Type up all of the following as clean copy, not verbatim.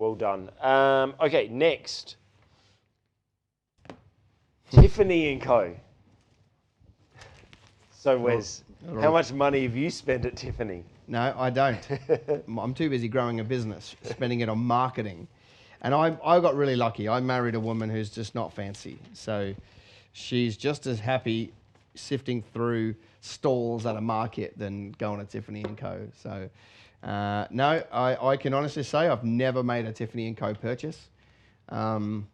well done. Okay, next. Tiffany Co. So, Wes, how much money have you spent at Tiffany? No, I don't. I'm too busy growing a business, spending it on marketing. And I got really lucky. I married a woman who's just not fancy. So she's just as happy sifting through stalls at a market than going to Tiffany Co. So no, I can honestly say I've never made a Tiffany Co purchase. In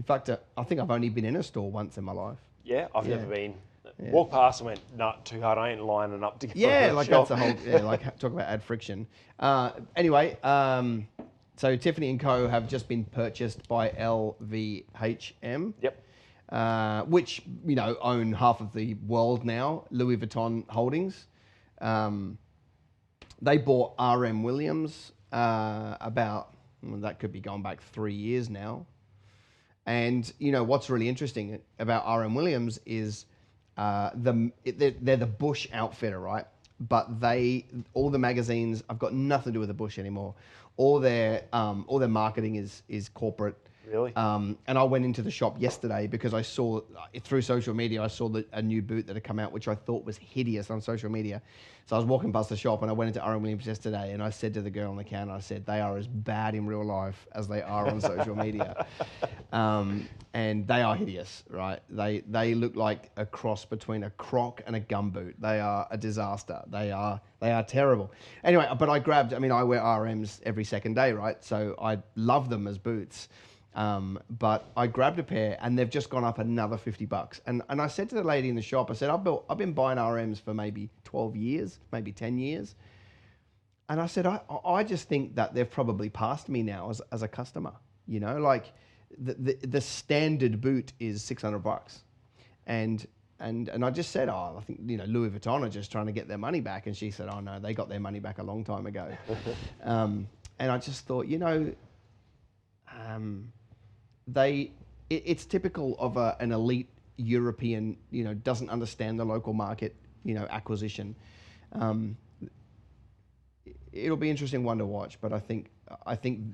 fact, I think I've only been in a store once in my life. Yeah, I've never been. Yeah. Walked past and went, no, too hard. I ain't lining up to go. Yeah, to like shop. that's the whole. Yeah, like talk about add friction. Anyway, so Tiffany Co have just been purchased by LVMH. Yep. Which own half of the world now. Louis Vuitton Holdings. They bought RM Williams about that could be going back 3 years now. And what's really interesting about RM Williams is they're the Bush outfitter, right? But all the magazines have got nothing to do with the Bush anymore. All their marketing is corporate. Really? And I went into the shop yesterday because I saw through social media, I saw a new boot that had come out, which I thought was hideous on social media. So I was walking past the shop and I went into RM Williams yesterday and I said to the girl on the counter, I said, they are as bad in real life as they are on social media. And they are hideous, right? They look like a cross between a Croc and a gumboot. They are a disaster. They are terrible. Anyway, but I wear RMs every second day, right? So I love them as boots. But I grabbed a pair and they've just gone up another $50. And I said to the lady in the shop, I said, I've been buying RMs for maybe 12 years, maybe 10 years. And I said, I just think that they've probably passed me now as a customer, like the standard boot is $600. And I just said, I think, Louis Vuitton are just trying to get their money back. And she said, oh no, they got their money back a long time ago. And I just thought, it's typical of an elite European, doesn't understand the local market, acquisition. It'll be an interesting one to watch, but I think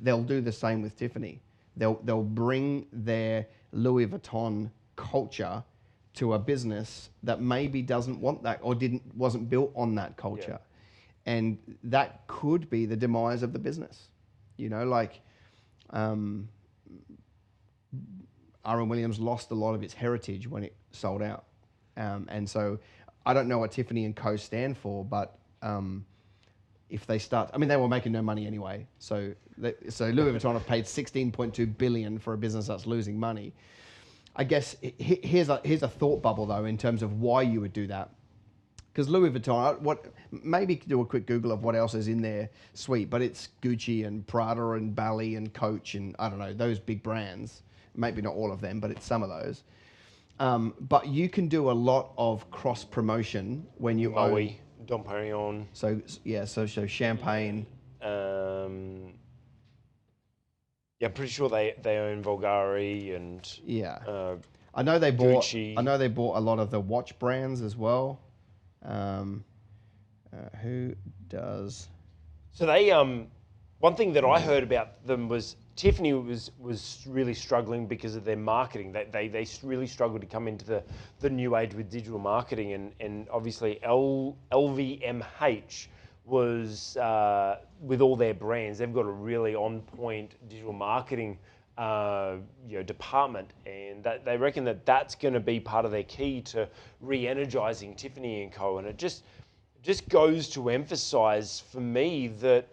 they'll do the same with Tiffany. They'll bring their Louis Vuitton culture to a business that maybe doesn't want that or wasn't built on that culture, and that could be the demise of the business. RM Williams lost a lot of its heritage when it sold out. And so I don't know what Tiffany Co stand for, but if they start, they were making no money anyway. So Louis Vuitton have paid $16.2 billion for a business that's losing money. I guess here's a thought bubble though, in terms of why you would do that. Because Louis Vuitton, maybe do a quick Google of what else is in their suite, but it's Gucci and Prada and Bally and Coach and I don't know, those big brands. Maybe not all of them, but it's some of those. But you can do a lot of cross promotion when you own Dom Perignon. So Champagne. I'm pretty sure they own Bulgari and I know they bought Gucci. I know they bought a lot of the watch brands as well. Who does? So they one thing that I heard about them was Tiffany was really struggling because of their marketing. They really struggled to come into the new age with digital marketing, and obviously LVMH was with all their brands. They've got a really on point digital marketing department, and that they reckon that's going to be part of their key to re-energizing Tiffany Co. And it just goes to emphasize for me that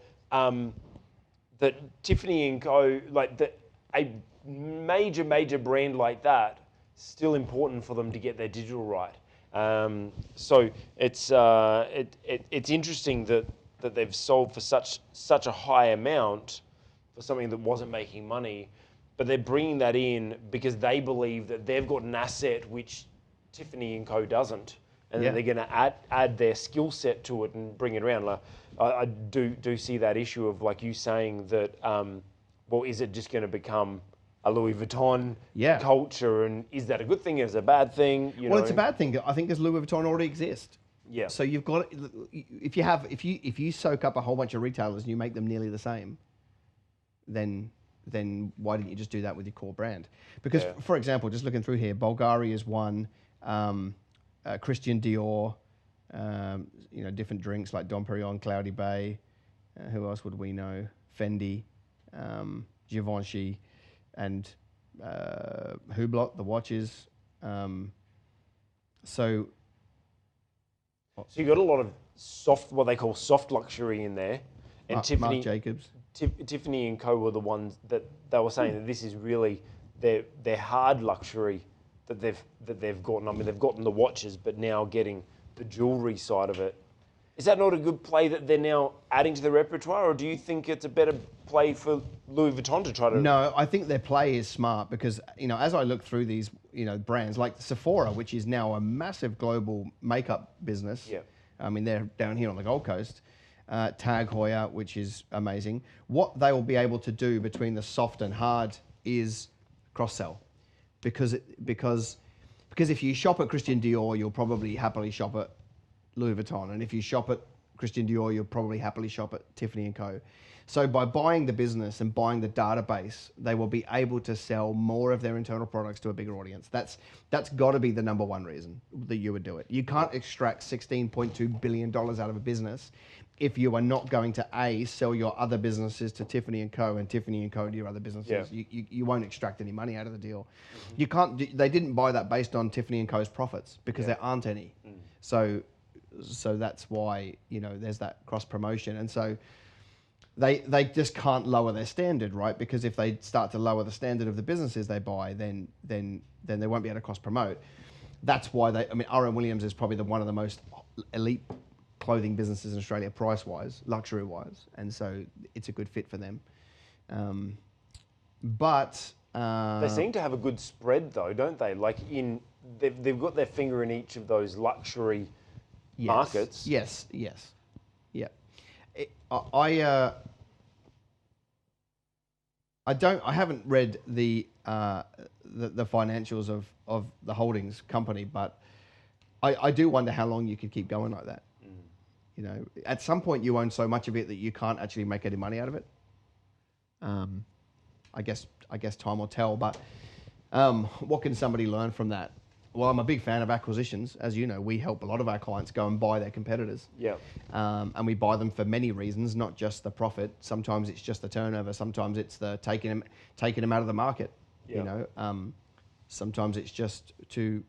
that Tiffany Co, a major brand like that, still important for them to get their digital right. So it's interesting that they've sold for such a high amount for something that wasn't making money, but they're bringing that in because they believe that they've got an asset which Tiffany Co doesn't, and then they're going to add their skill set to it and bring it around. Like, I do see that issue of, like you saying, that is it just going to become a Louis Vuitton culture, and is that a good thing? Is it a bad thing? It's a bad thing. I think because Louis Vuitton already exists. Yeah. So you've got, if you soak up a whole bunch of retailers and you make them nearly the same, then why didn't you just do that with your core brand? Because, Yeah. for example, just looking through here, Bulgari is one, Christian Dior, different drinks like Dom Perignon, Cloudy Bay. Who else would we know? Fendi, Givenchy, and Hublot, the watches. So you got a lot of soft, what they call soft luxury in there, and Marc Jacobs. Tiffany Co were the ones that they were saying that this is really their hard luxury that they've gotten. I mean, they've gotten the watches, but now getting the jewelry side of it. Is that not a good play that they're now adding to the repertoire, or do you think it's a better play for Louis Vuitton to try to? No, I think their play is smart because, as I look through these, brands like Sephora, which is now a massive global makeup business. Yeah. I mean, they're down here on the Gold Coast. Tag Heuer, which is amazing. What they will be able to do between the soft and hard is cross-sell. Because if you shop at Christian Dior, you'll probably happily shop at Louis Vuitton. And if you shop at Christian Dior, you'll probably happily shop at Tiffany Co. So by buying the business and buying the database, they will be able to sell more of their internal products to a bigger audience. That's got to be the number one reason that you would do it. You can't extract $16.2 billion out of a business if you are not going to sell your other businesses to Tiffany Co. and Tiffany Co. to your other businesses. Yeah. You won't extract any money out of the deal. You can't. They didn't buy that based on Tiffany Co.'s profits because there aren't any. So that's why there's that cross promotion, and so they just can't lower their standard, right? Because if they start to lower the standard of the businesses they buy, then they won't be able to cross promote. That's why R.M. Williams is probably one of the most elite clothing businesses in Australia, price wise, luxury wise, and so it's a good fit for them. But They seem to have a good spread though, don't they? Like they've got their finger in each of those luxury markets. Yes. Yeah. I haven't read the financials of the holdings company, but I do wonder how long you could keep going like that. At some point you own so much of it that you can't actually make any money out of it. I guess time will tell, but what can somebody learn from that? Well, I'm a big fan of acquisitions. As you know, we help a lot of our clients go and buy their competitors. Yeah. And we buy them for many reasons, not just the profit. Sometimes it's just the turnover. Sometimes it's the taking them out of the market. Yeah. Sometimes it's just to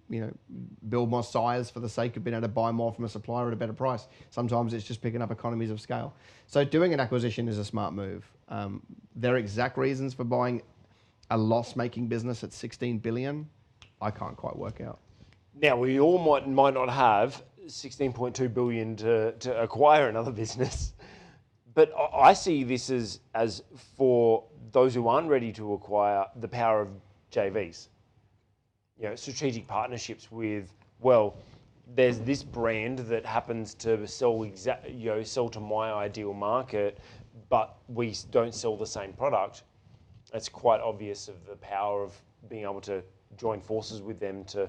build more size for the sake of being able to buy more from a supplier at a better price. Sometimes it's just picking up economies of scale. So doing an acquisition is a smart move. Their exact reasons for buying a loss-making business at $16 billion, I can't quite work out. Now we all might not have $16.2 billion to acquire another business, but I see this as for those who aren't ready to acquire, the power of JVs. Strategic partnerships with, there's this brand that happens to sell sell to my ideal market, but we don't sell the same product. It's quite obvious of the power of being able to join forces with them to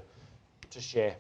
share